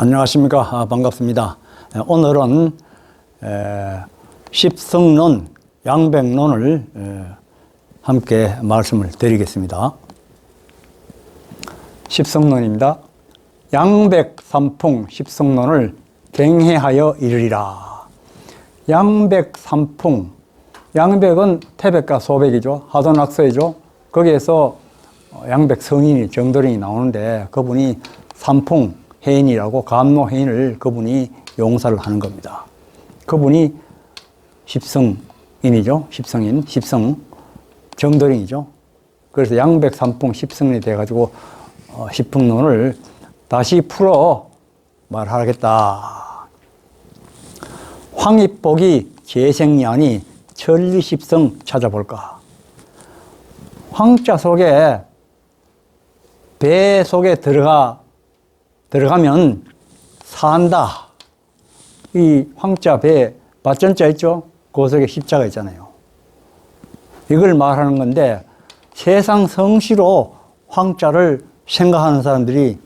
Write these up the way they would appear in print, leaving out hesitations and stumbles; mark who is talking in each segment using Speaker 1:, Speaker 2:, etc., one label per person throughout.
Speaker 1: 안녕하십니까. 반갑습니다. 오늘은 십성론, 양백론을 함께 말씀을 드리겠습니다. 십성론입니다. 양백삼풍 십성론을 갱해하여 이르리라. 양백삼풍, 양백은 태백과 소백이죠. 하도낙서이죠. 거기에서 양백성인이 정도령이 나오는데 그분이 삼풍 해인이라고 감노해인을 그분이 용사를 하는 겁니다. 그분이 십성인이죠. 십성인, 십성 정도령이죠. 그래서 양백삼풍 십성인이 돼가지고 십풍론을 다시 풀어 말하겠다. 황입복이 재생년이 천리십성 찾아볼까. 황자 속에 배 속에 들어가면 산다. 이 황자 배 밭전자 있죠? 그 속에 십자가 있잖아요. 이걸 말하는 건데 세상 성시로 황자를 생각하는 사람들이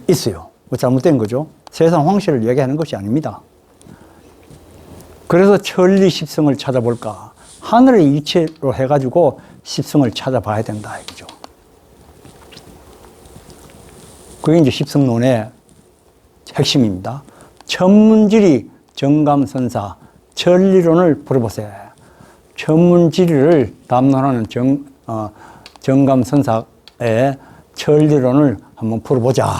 Speaker 1: 있어요. 잘못된 거죠. 세상 황씨를 얘기하는 것이 아닙니다. 그래서 천리십성을 찾아볼까. 하늘의 이치로 해가지고 십성을 찾아봐야 된다. 이거죠. 그게 이제 십성론의 핵심입니다. 천문지리 정감선사 천리론을 풀어보세요. 천문지리를 담론하는 정감선사의 천리론을 한번 풀어보자.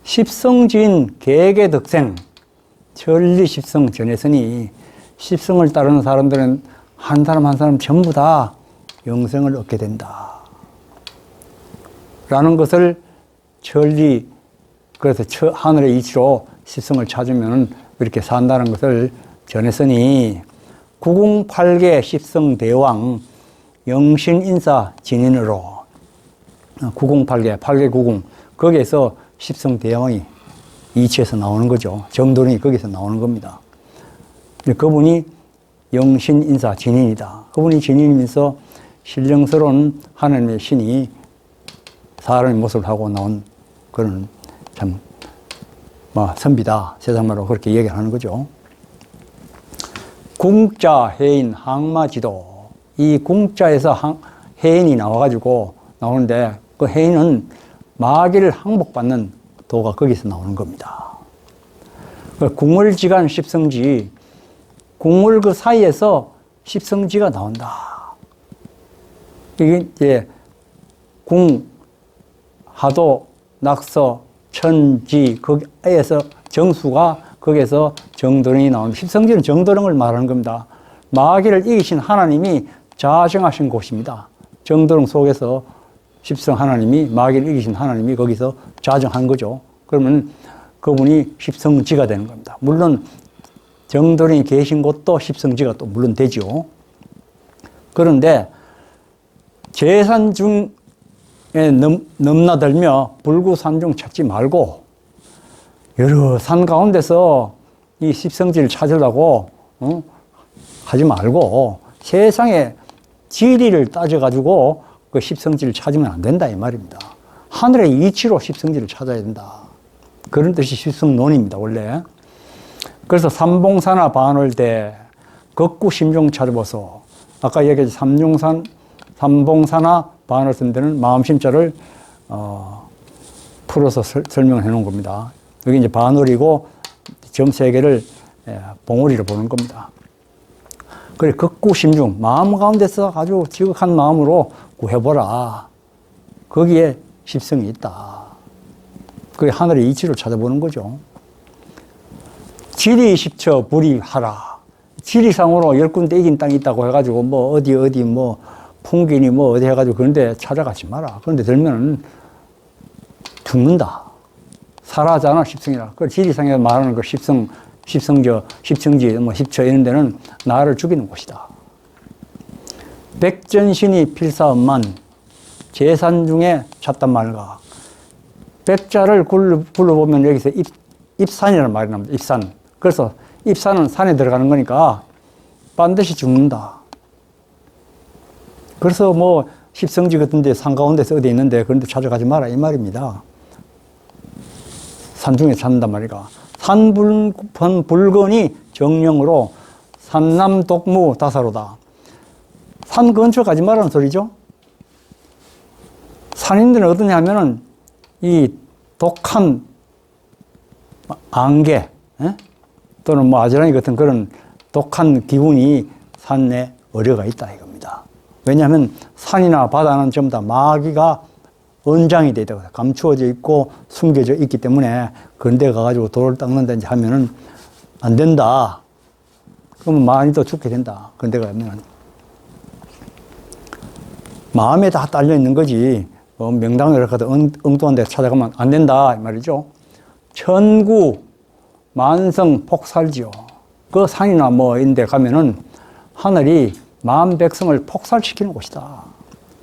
Speaker 1: 십성지인 개개덕생 천리십성 전했으니 십성을 따르는 사람들은 한 사람 한 사람 전부 다 영생을 얻게 된다. 라는 것을 천리, 그래서 하늘의 이치로 십성을 찾으면 이렇게 산다는 것을 전했으니 908개 십성대왕 영신인사 진인으로 908개, 8개 90 거기에서 십성대왕이 이치에서 나오는 거죠. 정도령이 거기서 나오는 겁니다. 그분이 영신인사 진인이다. 그분이 진인이면서 신령스러운 하나님의 신이 사람의 모습을 하고 나온 그런 참 선비다. 세상말로 그렇게 얘기하는 거죠. 궁자, 해인, 항마지도. 이 궁자에서 해인이 나와가지고 나오는데 그 해인은 마귀를 항복받는 도가 거기서 나오는 겁니다. 궁월지간 십성지, 궁월 그 사이에서 십성지가 나온다. 이게 이제 궁, 하도, 낙서, 천지, 거기에서 정수가 거기에서 정도령이 나오는 십성지는 정도령을 말하는 겁니다. 마귀를 이기신 하나님이 자정하신 곳입니다. 정도령 속에서 십성 하나님이 마귀를 이기신 하나님이 거기서 자정한 거죠. 그러면 그분이 십성지가 되는 겁니다. 물론 정도령이 계신 곳도 십성지가 또 물론 되죠. 그런데 재산 중에 넘나들며 불구산중 찾지 말고 여러 산 가운데서 이 십성지를 찾으려고 하지 말고 세상에 지리를 따져가지고 그 십성지를 찾으면 안 된다 이 말입니다. 하늘의 이치로 십성지를 찾아야 된다. 그런 뜻이 십성론입니다. 원래. 그래서 삼봉사나 반월대 극구심중 찾아보소. 아까 얘기했지 삼봉사나 반월대는 마음심자를 풀어서 설명해 놓은 겁니다. 여기 이제 반월이고 점 세 개를 봉우리로 보는 겁니다. 그래 극구심중 마음 가운데서 아주 지극한 마음으로 구해보라. 거기에 십성이 있다. 그게 하늘의 이치를 찾아보는 거죠. 지리 십처 불이하라. 지리상으로 10군데 이긴 땅이 있다고 해가지고 뭐 어디 뭐 풍기니 뭐 어디 해가지고 그런데 찾아가지 마라. 그런데 들면 죽는다. 사라잖아 십성이라. 그 지리상에 말하는 그 십성지 뭐 십처 이런 데는 나를 죽이는 곳이다. 백전신이 필사엄만 재산 중에 찾단 말가. 백자를 굴러보면 여기서 입산이라는 말이 나옵니다. 입산. 그래서 입산은 산에 들어가는 거니까 반드시 죽는다. 그래서 뭐 십성지 같은 데 산가운데서 어디 있는데 그런 데 찾아가지 마라 이 말입니다. 산중에 찾는단 말이가. 산불건이 정령으로 산남독무 다사로다. 산 근처 가지 말라는 소리죠. 산인들은 어떠냐 하면은 이 독한 안개, 또는 뭐 아지랑이 같은 그런 독한 기운이 산에 어려가 있다 이겁니다. 왜냐하면 산이나 바다는 전부 다 마귀가 은장이 되어 있다고 감추어져 있고 숨겨져 있기 때문에 그런 데 가가지고 돌을 닦는다든지 하면은 안 된다. 그러면 많이 또 죽게 된다. 그런 데 가면은. 마음에 다 딸려 있는 거지. 명당을 가도 엉뚱한 데 찾아가면 안 된다. 이 말이죠. 천구, 만성, 폭살지요. 그 산이나 뭐 이런 데 가면은 하늘이 만 백성을 폭살시키는 곳이다.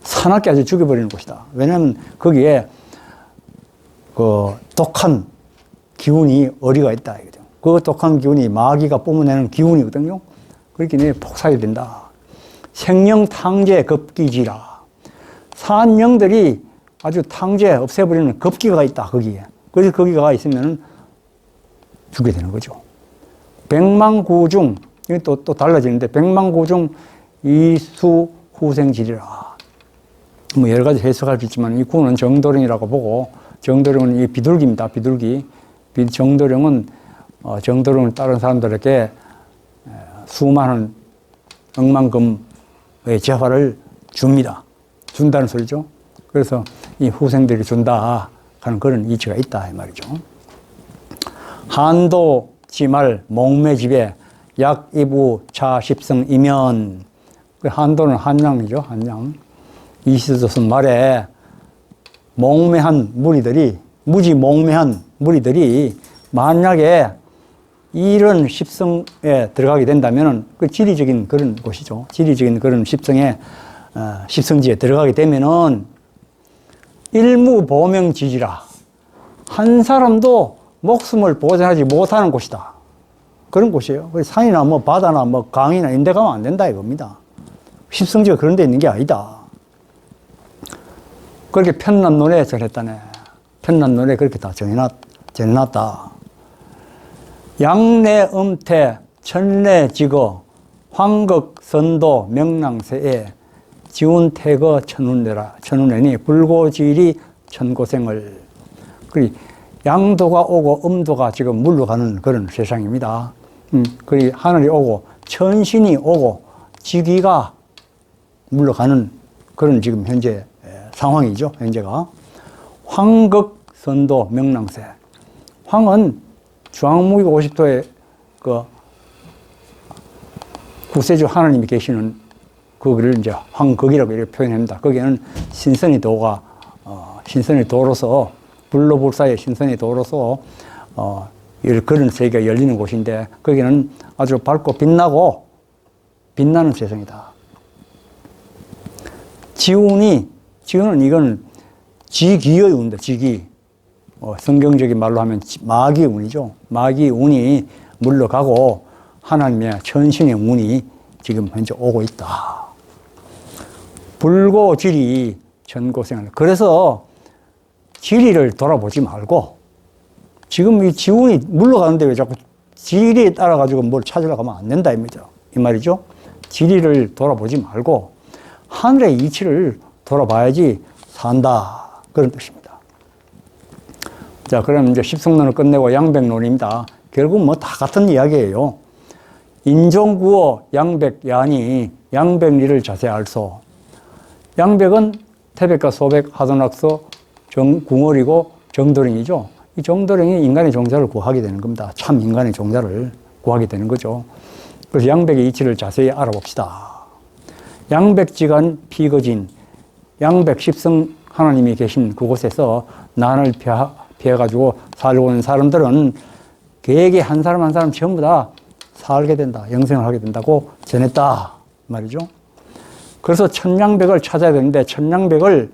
Speaker 1: 사납게 아주 죽여버리는 곳이다. 왜냐하면 거기에 그 독한 기운이 어리가 있다. 그 독한 기운이 마귀가 뿜어내는 기운이거든요. 그렇기 때문에 폭살이 된다. 생령 탕제 급기지라. 산영들이 아주 탕제 없애버리는 급기가 있다. 거기에. 그래서 거기가 있으면 죽게 되는 거죠. 백만구중, 이게 또 달라지는데, 백만구중 이수 후생지리라. 뭐 여러 가지 해석할 수 있지만, 이 구는 정도령이라고 보고, 정도령은 이 비둘기입니다. 비둘기. 정도령은, 정도령을 따른 사람들에게 수많은 억만금의 재화를 줍니다. 준다는 소리죠. 그래서 이 후생들이 준다 하는 그런 이치가 있다 이 말이죠. 한도 지말 목매집에 약 이부 차 십성 이면. 한도는 한량이죠. 한량. 이시조선 말에 목매한 무리들이, 무지 목매한 무리들이 만약에 이런 십성에 들어가게 된다면 그 지리적인 그런 곳이죠. 지리적인 그런 십성에, 십성지에 들어가게 되면은 일무보명지지라. 한 사람도 목숨을 보존하지 못하는 곳이다. 그런 곳이에요. 산이나 뭐 바다나 뭐 강이나 이런 데 가면 안 된다 이겁니다. 십성지가 그런 데 있는 게 아니다. 그렇게 편남론에 전했다네. 편남론에 그렇게 다 전해놨다. 양내음태 천내지거 황극선도 명랑세에 지운태거 천운내라. 천운내니 불고지리 천고생을. 그리 양도가 오고 음도가 지금 물러가는 그런 세상입니다. 그리 하늘이 오고 천신이 오고 지기가 물러가는 그런 지금 현재 상황이죠. 현재가. 황극선도 명랑세. 황은 중앙무기가 50도에 그 구세주 하나님이 계시는 거기를 이제 황극이라고 이렇게 표현합니다. 거기에는 신선의 도가, 신선의 도로서, 불로불사의 신선의 도로서, 그런 세계가 열리는 곳인데, 거기는 아주 밝고 빛나고, 빛나는 세상이다. 지운은 이건 지기의 운다, 지기. 성경적인 말로 하면 마귀의 운이죠. 마귀의 운이 물러가고, 하나님의 천신의 운이 지금 현재 오고 있다. 불고지리 전고생을. 그래서 지리를 돌아보지 말고, 지금 이 지운이 물러가는데 왜 자꾸 지리에 따라가지고 뭘 찾으려고 하면 안 된다, 이 말이죠. 지리를 돌아보지 말고, 하늘의 이치를 돌아봐야지 산다. 그런 뜻입니다. 자, 그럼 이제 십성론을 끝내고 양백론입니다. 결국 뭐 다 같은 이야기예요. 인종구어 양백야니 양백리를 자세히 알소. 양백은 태백과 소백, 하도낙서, 궁얼이고 정도령이죠. 이 정도령이 인간의 종자를 구하게 되는 겁니다. 참 인간의 종자를 구하게 되는 거죠. 그래서 양백의 이치를 자세히 알아봅시다. 양백지간 피거진, 양백 십성 하나님이 계신 그곳에서 난을 피해가지고 살고 있는 사람들은 계획에 한 사람 한 사람 전부 다 살게 된다. 영생을 하게 된다고 전했다. 말이죠. 그래서 천양백을 찾아야 되는데 천양백을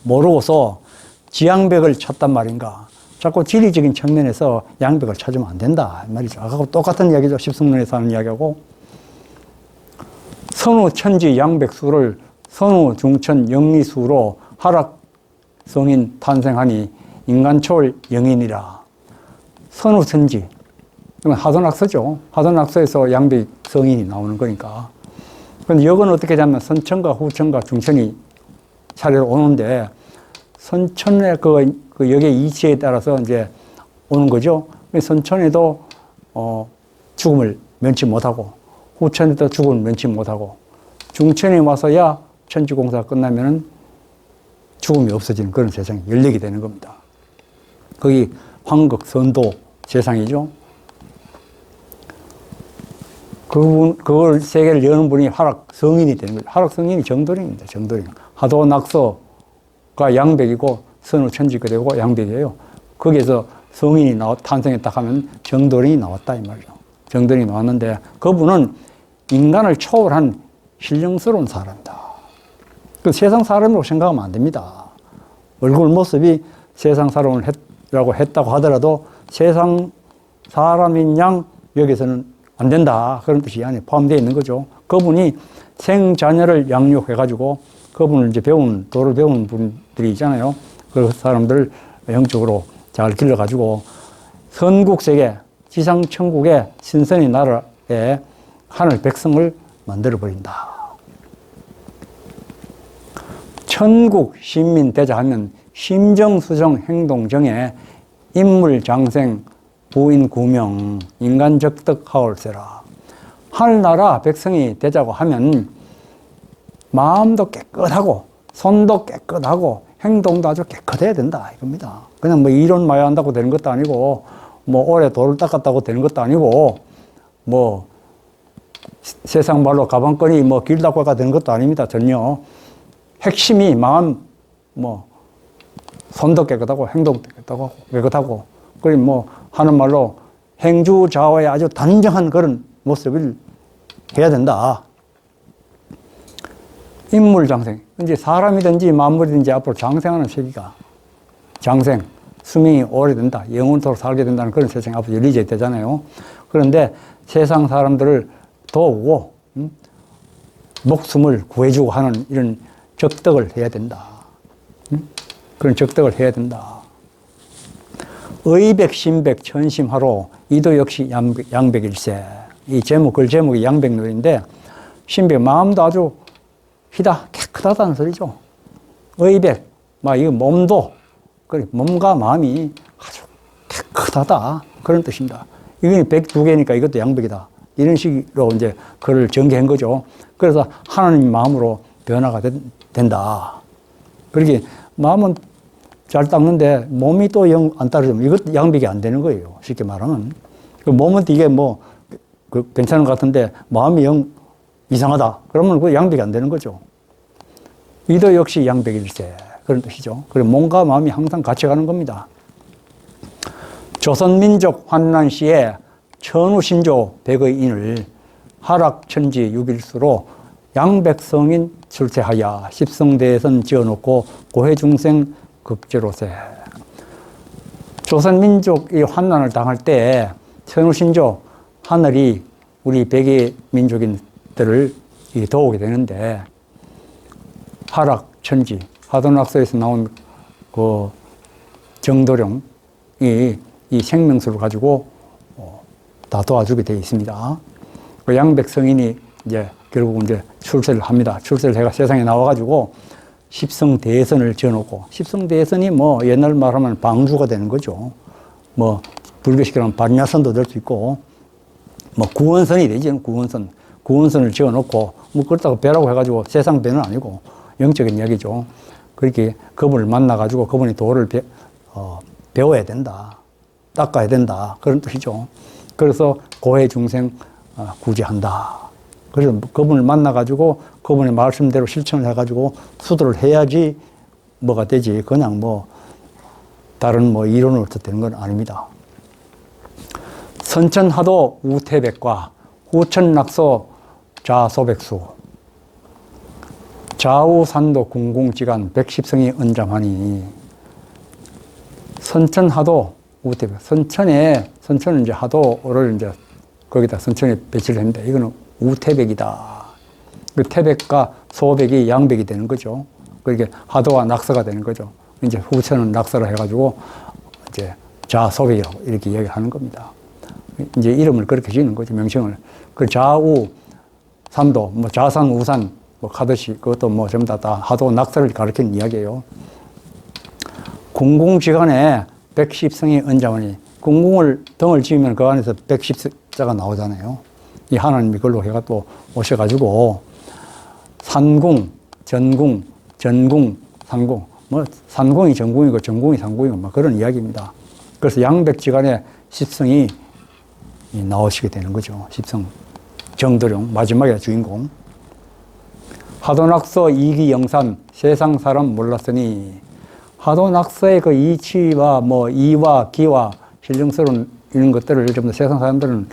Speaker 1: 모르고서 지양백을 찾단 말인가. 자꾸 지리적인 측면에서 양백을 찾으면 안 된다. 말이죠. 아까하고 똑같은 이야기죠. 십성론에서 하는 이야기하고. 선우 천지 양백수를 선우 중천 영리수로 하락 성인 탄생하니 인간 초월 영인이라. 선우천지. 이건 하도낙서죠. 하도낙서에서 양백 성인이 나오는 거니까. 그런데 여건 어떻게 되냐면 선천과 후천과 중천이 차례로 오는데 선천의 그 역의 이치에 따라서 이제 오는 거죠. 선천에도 죽음을 면치 못하고 후천에도 죽음을 면치 못하고 중천에 와서야 천지공사가 끝나면은 죽음이 없어지는 그런 세상이 열리게 되는 겁니다. 거기 황극선도 세상이죠. 그걸 세계를 여는 분이 화락성인이 되는 거죠. 화락성인이 정도령입니다. 정도령. 하도낙서가 양백이고 선우천지가 되고 양백이에요. 거기에서 성인이 탄생했다 하면 정도령이 나왔다 이 말이죠. 정도령이 나왔는데 그분은 인간을 초월한 신령스러운 사람이다. 그 세상 사람이라고 생각하면 안 됩니다. 얼굴 모습이 세상 사람이라고 했다고 하더라도 세상 사람인 양 여기서는 안 된다. 그런 뜻이 안에 포함되어 있는 거죠. 그분이 생자녀를 양육해가지고 그분을 이제 도를 배운 분들이 있잖아요. 그 사람들을 영적으로 잘 길러가지고 선국세계, 지상천국의 신선의 나라에 하늘 백성을 만들어버린다. 천국 신민 되자 하면 심정수정 행동정에 인물장생 부인구명 인간적덕하올세라. 하늘나라 백성이 되자고 하면 마음도 깨끗하고 손도 깨끗하고 행동도 아주 깨끗해야 된다 이겁니다. 그냥 뭐 이론 마야 한다고 되는 것도 아니고 뭐 오래 돌을 닦았다고 되는 것도 아니고 뭐 세상 말로 가방끈이 뭐 길다고가 되는 것도 아닙니다. 전혀. 핵심이 마음, 뭐, 손도 깨끗하고, 행동도 깨끗하고, 그리고 뭐, 하는 말로 행주좌와의 아주 단정한 그런 모습을 해야 된다. 인물장생. 이제 사람이든지 만물이든지 앞으로 장생하는 세계가, 장생, 수명이 오래된다. 영원토록 살게 된다는 그런 세상이 앞으로 열리게 되잖아요. 그런데 세상 사람들을 도우고, 목숨을 구해주고 하는 이런 적덕을 해야 된다. 그런 적덕을 해야 된다. 의백, 신백, 천심하로 이도 역시 양백일세. 이 제목, 글 제목이 양백놀인데 신백, 마음도 아주 희다, 깨끗하다는 소리죠. 의백, 이거 몸도, 몸과 마음이 아주 깨끗하다. 그런 뜻입니다. 이게 102개니까 이것도 양백이다. 이런 식으로 이제 그걸 전개한 거죠. 그래서 하나님 마음으로 변화가 된다. 그렇게 마음은 잘 닦는데 몸이 또 영 안 따르면 이것도 양백이 안 되는 거예요. 쉽게 말하면. 그 몸은 이게 괜찮은 것 같은데 마음이 영 이상하다. 그러면 그 양백이 안 되는 거죠. 이도 역시 양백일세. 그런 뜻이죠. 그리고 몸과 마음이 항상 같이 가는 겁니다. 조선민족 환난 시에 천우신조 백의 인을 하락천지 유빌수로 양백성인 출세하여 십성대선 지어놓고 고해중생 극제로세. 조선민족이 환난을 당할 때 천우신조 하늘이 우리 백의 민족인들을 도우게 되는데 하락천지 하도낙서에서 나온 그 정도령이 이 생명수를 가지고 다 도와주게 되어 있습니다. 그 양백성인이 이제 결국 이제 출세를 합니다. 출세를 해가 세상에 나와가지고 십성대선을 지어놓고, 십성대선이 뭐 옛날 말하면 방주가 되는 거죠. 뭐 불교식으로는 반야선도 될 수 있고, 뭐 구원선이 되죠. 구원선을 지어놓고, 뭐 그렇다고 배라고 해가지고 세상 배는 아니고 영적인 이야기죠. 그렇게 그분을 만나가지고 그분이 도를 배워야 된다. 닦아야 된다. 그런 뜻이죠. 그래서 고해 중생 구제한다. 그래서 그분을 만나가지고 그분의 말씀대로 실천을 해가지고 수도를 해야지 뭐가 되지. 그냥 뭐 다른 뭐 이론으로 되는 건 아닙니다. 선천하도 우태백과 후천낙서 좌소백수 좌우산도 궁궁지간 110성이 언잠하니. 선천하도 우태백. 선천은 이제 하도를 이제 거기다 선천에 배치를 했는데 이거는 우태백이다. 그 태백과 소백이 양백이 되는 거죠. 그게 하도와 낙서가 되는 거죠. 이제 후천은 낙서를 해가지고 이제 자소백이라고 이렇게 이야기를 하는 겁니다. 이제 이름을 그렇게 지는 거죠, 명칭을. 그 좌우, 산도, 뭐 좌산, 우산, 뭐 하듯이 그것도 뭐 전부 다 하도 낙서를 가리키는 이야기예요. 궁궁지간에 110성이 은자오니, 궁궁을 등을 지으면 그 안에서 110자가 나오잖아요. 이 하나님이 그걸로 해가 또 오셔가지고 산궁, 전궁, 전궁, 상궁, 뭐 산궁이 전궁이고 전궁이 상궁이고 뭐 그런 이야기입니다. 그래서 양백지간에 10성이 나오시게 되는 거죠. 10성 정도령 마지막에 주인공. 하도낙서 이기영산 세상 사람 몰랐으니, 하도낙서의 그 이치와 뭐 이와 기와 신령스러운 이런 것들을 좀 세상 사람들은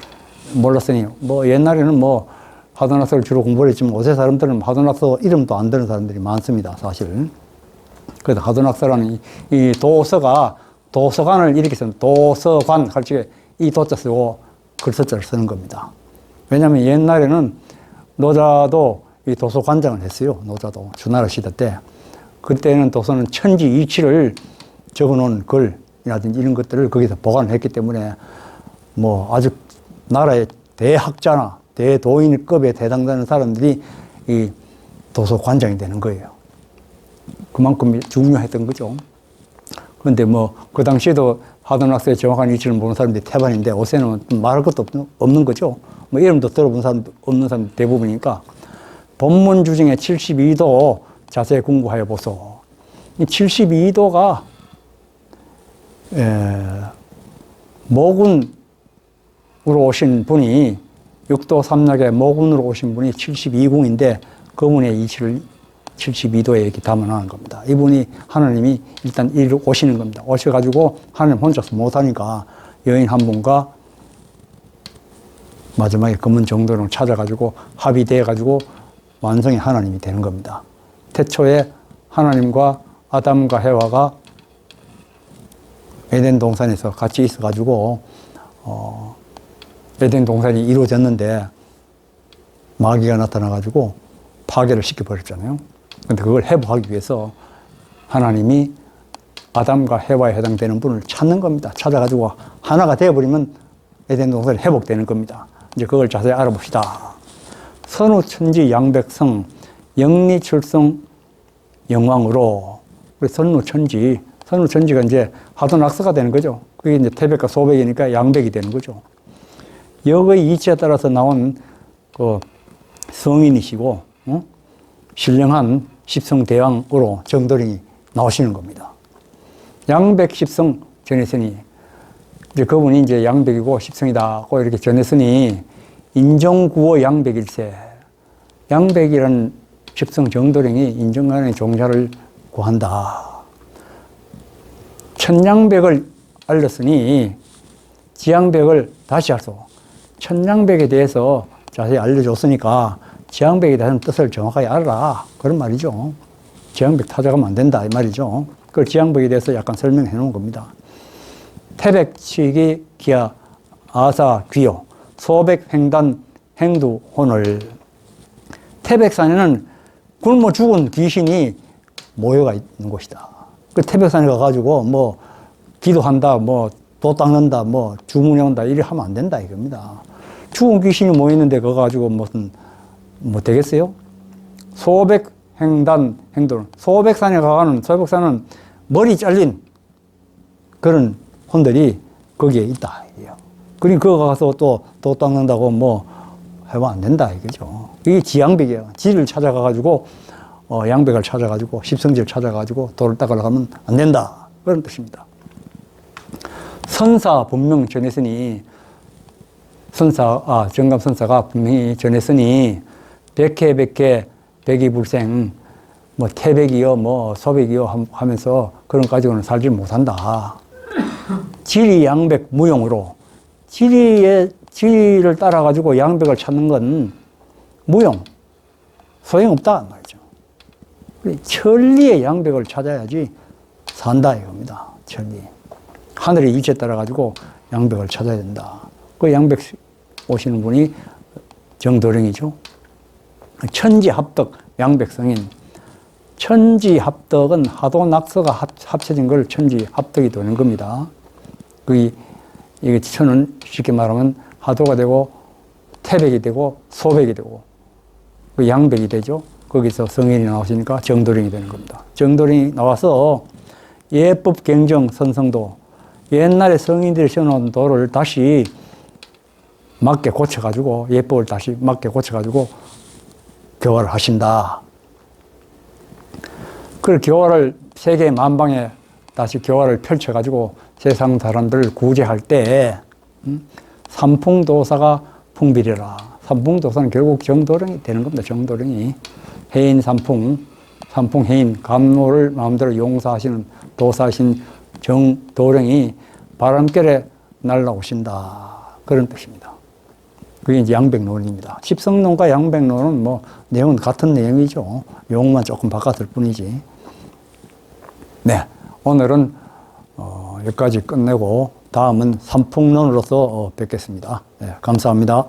Speaker 1: 몰랐으니, 뭐 옛날에는 뭐 하도낙서를 주로 공부를 했지만 요새 사람들은 하도낙서 이름도 안 듣는 사람들이 많습니다, 사실. 그래서 하도낙서라는 이 도서가 도서관을 이렇게 쓰는 도서관 할지에 이 도자 쓰고 글서자를 쓰는 겁니다. 왜냐하면 옛날에는 노자도 이 도서관장을 했어요. 노자도 주나라 시대 때. 그때는 도서는 천지 이치를 적어놓은 글이라든지 이런 것들을 거기서 보관했기 때문에 뭐 아주 나라의 대학자나 대도인급에 해당되는 사람들이 이 도서관장이 되는 거예요. 그만큼 중요했던 거죠. 그런데 뭐 그 당시에도 하도낙서의 정확한 위치를 모르는 사람들이 태반인데 요새는 말할 것도 없는 거죠. 뭐 이름도 들어본 사람도 없는 사람 대부분이니까. 본문주 중에 72도 자세히 공부하여 보소. 이 72도가 모군으로 오신 분이, 육도 삼락의 모군으로 오신 분이 72궁인데 그분의 이치를 72도에 이렇게 담아놓은 겁니다. 이분이 하나님이 일단 이리로 오시는 겁니다. 오셔가지고 하나님 혼자서 못하니까 여인 한 분과 마지막에 금은 정도를 찾아가지고 합의돼가지고 완성이 하나님이 되는 겁니다. 태초에 하나님과 아담과 해와가 에덴 동산에서 같이 있어가지고 에덴 동산이 이루어졌는데 마귀가 나타나가지고 파괴를 시켜버렸잖아요. 근데 그걸 회복하기 위해서 하나님이 아담과 해와에 해당되는 분을 찾는 겁니다. 찾아가지고 하나가 되어버리면 에덴 동산이 회복되는 겁니다. 이제 그걸 자세히 알아봅시다. 선우천지 양백성 영리출성 영왕으로, 우리 선우천지가 이제 하도낙서가 되는 거죠. 그게 이제 태백과 소백이니까 양백이 되는 거죠. 역의 이치에 따라서 나온 그 성인이시고 신령한 십성대왕으로 정도령이 나오시는 겁니다. 양백 십성 전했으니, 이제 그분이 이제 양백이고 십성이다 고 이렇게 전했으니, 인정구호 양백일세. 양백이라는 십성 정도령이 인정하는 종자를 구한다. 천양백을 알렸으니 지양백을 다시 알소. 천양백에 대해서 자세히 알려줬으니까 지양백에 대한 뜻을 정확하게 알아라, 그런 말이죠. 지양백 타작하면 안 된다 이 말이죠. 그걸 지양백에 대해서 약간 설명해 놓은 겁니다. 태백치기 기하 아사 귀요 소백 횡단 행두 혼을. 태백산에는 굶어 죽은 귀신이 모여가 있는 곳이다. 그 태백산에 가가지고 뭐 기도한다, 뭐 도 닦는다, 뭐 주문해온다 이래 하면 안 된다 이겁니다. 죽은 귀신이 모이는데 그거 가지고 무슨 뭐 되겠어요? 소백 횡단 행돌. 소백산에 가가는, 소백산은 머리 잘린 그런 혼들이 거기에 있다. 그러니 그거 가서 또 도 닦는다고 뭐 하면 안 된다 이거죠. 이게 지양백이에요. 지를 찾아가가지고 양백을 찾아가지고 십성지를 찾아가지고 도를 닦으러 가면 안 된다, 그런 뜻입니다. 선사 분명 전했으니, 정감선사가 분명히 전했으니, 백해 백이불생, 뭐 태백이요 뭐 소백이요 하면서 그런 가지고는 살지 못한다. 지리 양백 무용으로, 지리를 따라가지고 양백을 찾는 건 무용, 소용없다 말이죠. 천리의 양백을 찾아야지 산다 이겁니다. 천리. 하늘의 이치에 따라가지고 양백을 찾아야 된다. 그 양백 오시는 분이 정도령이죠. 천지합덕 양백성인. 천지합덕은 하도낙서가 합쳐진 걸 천지합덕이 되는 겁니다. 이게 천은 쉽게 말하면 하도가 되고, 태백이 되고, 소백이 되고, 양백이 되죠. 거기서 성인이 나오시니까 정도령이 되는 겁니다. 정도령이 나와서 예법, 경정, 선성도, 옛날에 성인들이 세워놓은 도를 다시 맞게 고쳐가지고, 예법을 다시 맞게 고쳐가지고 교화를 하신다. 그 교화를 세계 만방에 다시 교화를 펼쳐가지고 세상 사람들을 구제할 때, 삼풍도사가 풍비리라. 삼풍도사는 결국 정도령이 되는 겁니다. 정도령이. 해인 삼풍, 삼풍해인, 감노를 마음대로 용사하시는 도사신 정도령이 바람결에 날라오신다. 그런 뜻입니다. 그게 이제 양백론입니다. 십성론과 양백론은 뭐 내용은 같은 내용이죠. 용어만 조금 바꿨을 뿐이지. 네, 오늘은 여기까지 끝내고 다음은 삼풍론으로서 뵙겠습니다. 네, 감사합니다.